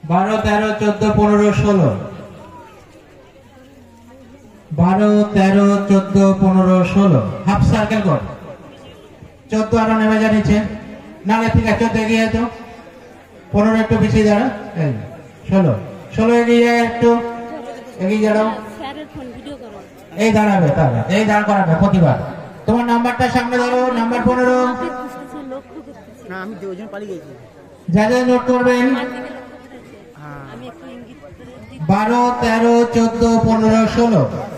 12, 13, 14, 15, 16 12, 13, 14, 15, 16 half circle কর 14 আরো নেমে যা নিচে না ঠিক আছে 14 এগিয়ে তো 15 একটু পিছিয়ে দাঁড়া 16 এগিয়ে একটু এগিয়ে দাঁড়াও এই দাঁড়াবে তাহলে এই দাঁড় করাবে প্রতিবার তোমার নাম্বারটা সামনে ধরো নাম্বার 15 না আমি ওজন পালিয়ে গেছি যা যা নোট করবেন 12, 13, 14, 15, 16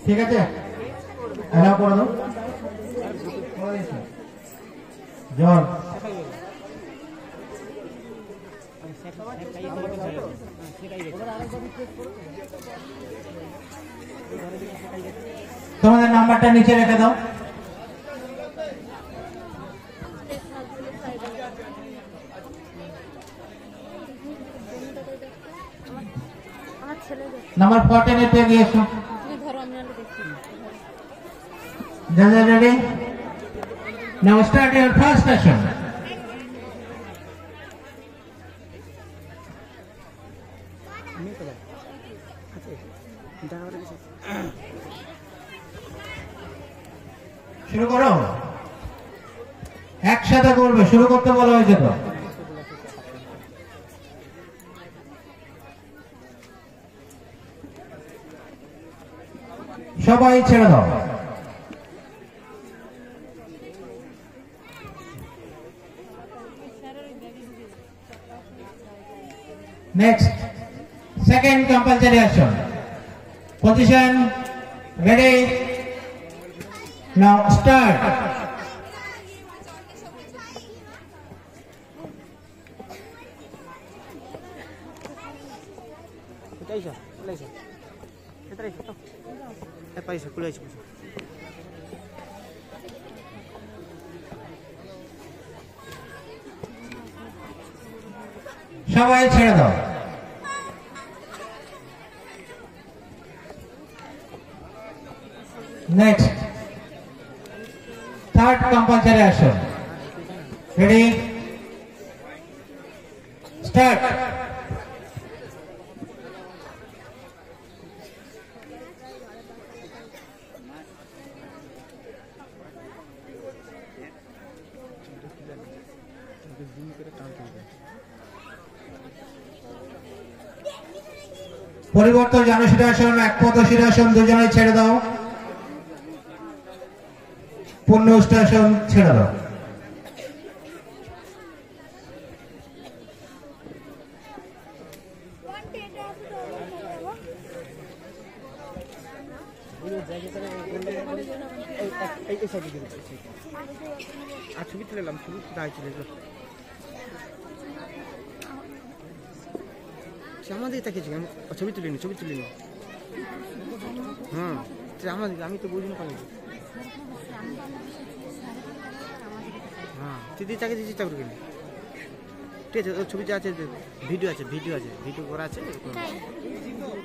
ঠিক আছে এলাও করে দাও জল তোমাদের নাম্বারটা নিচে রেখে দাও নাম্বার 14 এ গিয়ে এসো ready? Now start your first session. শুরু করো একসাথে করবে শুরু করতে বলা হয়েছে তো সবাই ছেড়ে দাও Next, second compulsory action. Position, ready. Now start. সবাই ছেড়ে দাও next third compulsory action ready start পরিবর্তন জনশিরাসন এক পদ শিরাসন দুজনে ছেড়ে দাও পূর্ণ উষ্ট্রাসন ছেড়ে দাও ছবি তুলেলাম ছবি কোথায় চলে গেল আমাদের তাকিয়েছি ছবি তুলিনি হ্যাঁ আমাদের আমি তো বুঝি না পারি হ্যাঁ দিদি তাকে দিচ্ছি চেষ্টা করে ঠিক আছে ছবি যা আছে ভিডিও আছে ভিডিও করা আছে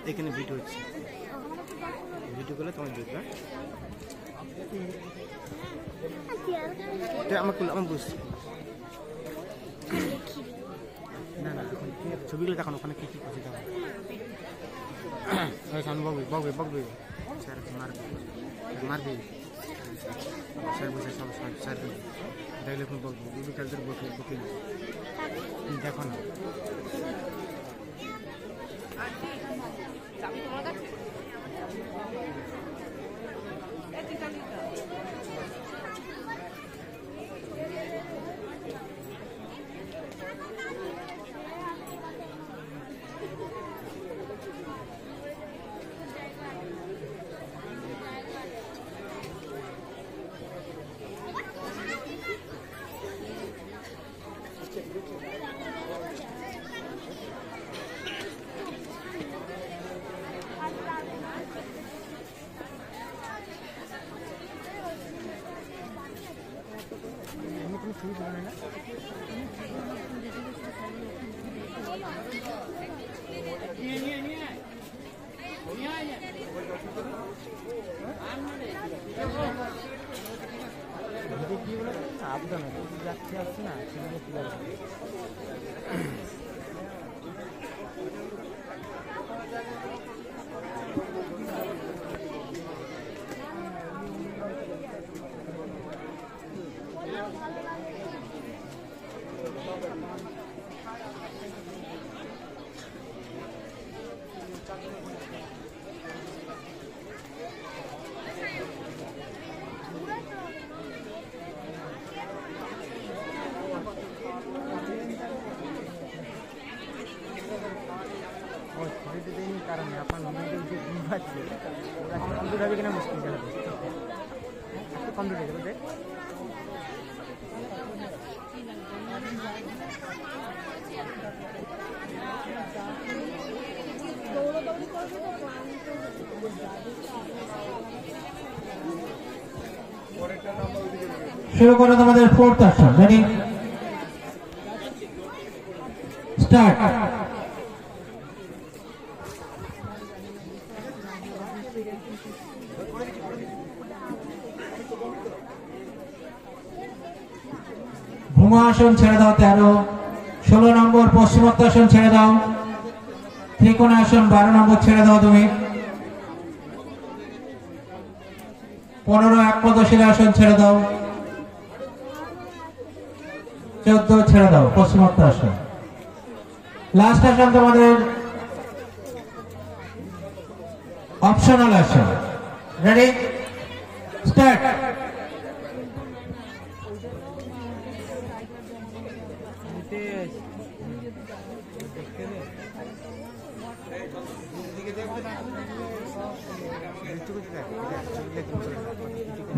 এখানে ভিডিও হচ্ছে ভিডিও করলে তোমার দেখবে আমার বুঝছি না না ছবিগুলো দেখানো ওখানে কি করছে দেখো বকবে স্যার মারবে স্যার বসে সব স্যার দেখলে এখন বকবে বিকালদের বকে দেখো না সাবধানে যাচ্ছে আসছে না সেগুলো কি লাগবে कारण अपन कम्प्लीट হবে কিনা মুশকিল জায়গা কমপ্লিট হয়ে যাবে শুরু করো তোমাদের ফোর্থ আসন রেডি স্টার্ট ভূমা আসন ছেড়ে দাও 13 16 নম্বর পশ্চিমোত্তাসন ছেড়ে দাও ত্রিকোণ আসন 12 নম্বর ছেড়ে দাও তুমি 15 একপদশীল আসন ছেড়ে দাও 14 ছেড়ে দাও পশ্চিমোত্তাসন লাস্ট আসন তোমাদের অপশনাল আসন রেডি স্টার্ট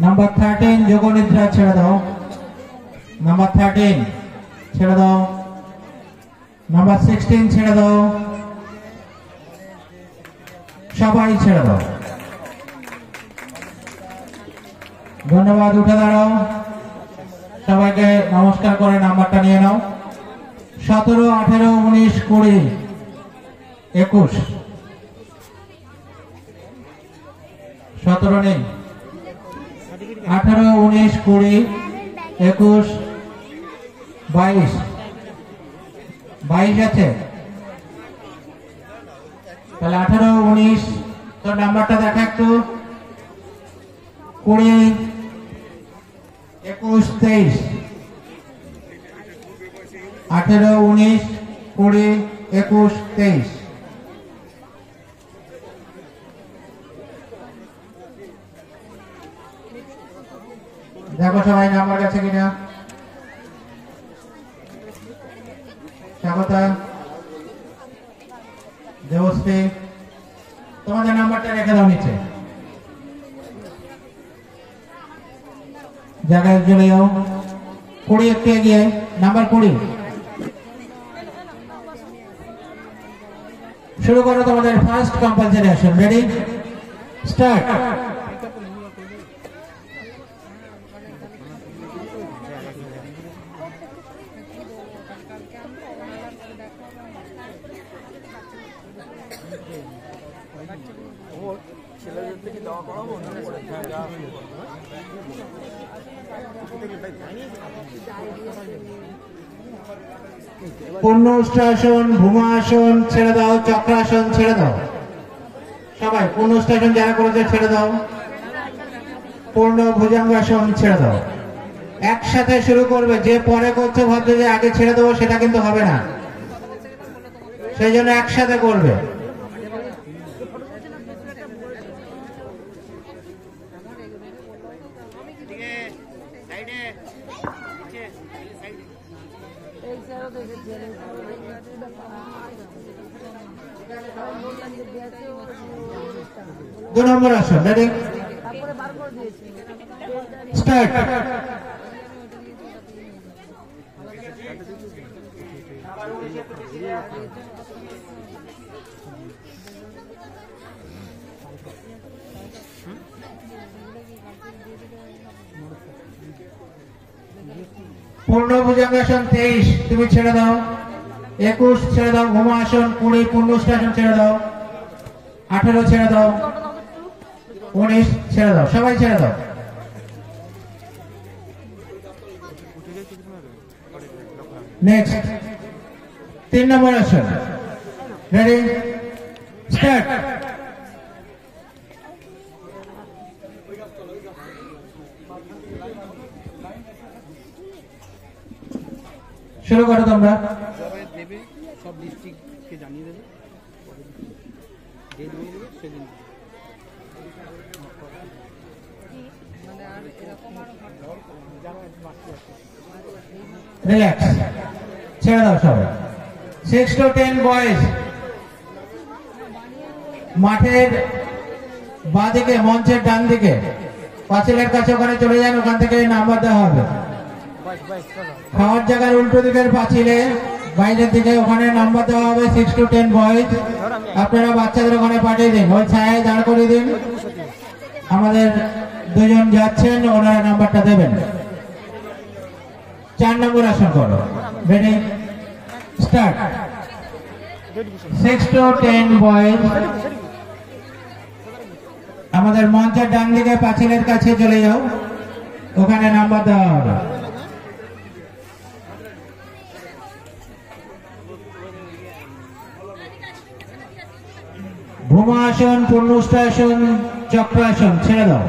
নাম্বার 13 যোগনিদ্রা ছেড়ে দাও নাম্বার 13 ছেড়ে দাও নাম্বার 16 ছেড়ে দাও সবাই ছেড়ে দাও ধন্যবাদ উঠে দাঁড়াও সবাইকে নমস্কার করে নাম্বারটা নিয়ে নাও 17 18 19 20 21 17 নেই 18 19 20 21 22 22 আছে তাহলে 18 19 তো নাম্বারটা দেখা একটু 20 21 23 18 19 20 21 23 দেখো সবাই নাম্বার আছে কিনা স্বাগতা দেবশ্রী তোমাদের নাম্বারটা রেখে দাও নিচে জায়গায় চলে যাও 20 একটু এগিয়ে নাম্বার 20 শুরু করো তোমাদের first compulsory action ready start পূর্ণস্থাসন ভূমা আসন ছেড়ে দাও চক্রাসন ছেড়ে দাও সবাই পূর্ণস্থাসন যারা করেছে ছেড়ে দাও পূর্ণ ভুজঙ্গাসন ছেড়ে দাও একসাথে শুরু করবে যে পরে করছে ভাবছে যে আগে ছেড়ে দেবো সেটা কিন্তু হবে না সেই জন্য একসাথে করবে दो नंबर আসন রেডি স্টার্ট পূর্ণ ভুজঙ্গাসন 23 তুমি ছেড়ে দাও 21 ছেড়ে দাও ভূমা আসন 20 পূর্ণস্থাসন ছেড়ে দাও 18 ছেড়ে দাও 19 ছেড়ে দাও সবাই ছেড়ে দাও নেক্সট 3 নম্বর আসন। Ready start. শুরু করো তোমরা। যবে দেবে সব ডিস্ট্রিক্টকে জানিয়ে দেবে, ডেট দিয়ে দেবে সেদিন। রিল্যাক্স, ছেড়ে দাও সবাই। 6 to 10 বয়েজ মাঠের বাঁদিকে, মঞ্চের ডান দিকে পাঁচিলের কাছে ওখানে চলে যান, ওখান থেকে নাম্বার দেওয়া হবে। খাওয়ার জায়গার উল্টো দিকের পাঁচিলে বাইরের দিকে ওখানে নাম্বার দেওয়া হবে 6 to 10 বয়েজ। আপনারা বাচ্চাদের ওখানে পাঠিয়ে দিন, ওই ছায়ায় দাঁড় করিয়ে দিন। আমাদের দুজন যাচ্ছেন, ওনারা নাম্বারটা দেবেন। 4 নম্বর আসন করো। Ready start. 6 to 10 বয়েজ আমাদের মঞ্চের ডান দিকে পাঁচিলের কাছে চলে যাও, ওখানে নাম্বার দেওয়া হবে। ভূমা আসন, পূর্ণুষ্ঠাসন, চক্রাসন ছেড়ে দাও।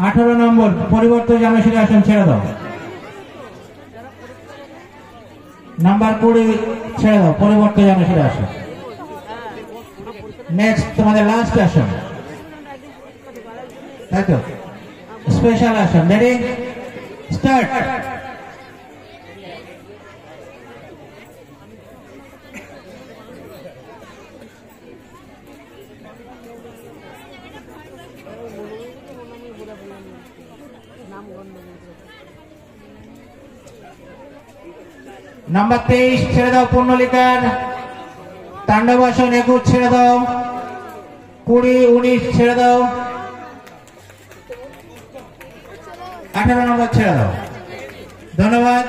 18 নম্বর পরিবর্ত জানসিক আসন ছেড়ে দাও। নাম্বার 20 ছেড়ে দাও, পরিবর্ত জানসিক আসন। নেক্সট তোমাদের লাস্ট আসন, তাই তো? স্পেশাল আসন। Ready start. নাম্বার 23 ছেড়ে দাও, পূর্ণলিকার। তাণ্ডব আসন 21 ছেড়ে দাও। 20, 19 ছেড়ে দাও। 18 নম্বর ছেড়ে দাও। ধন্যবাদ।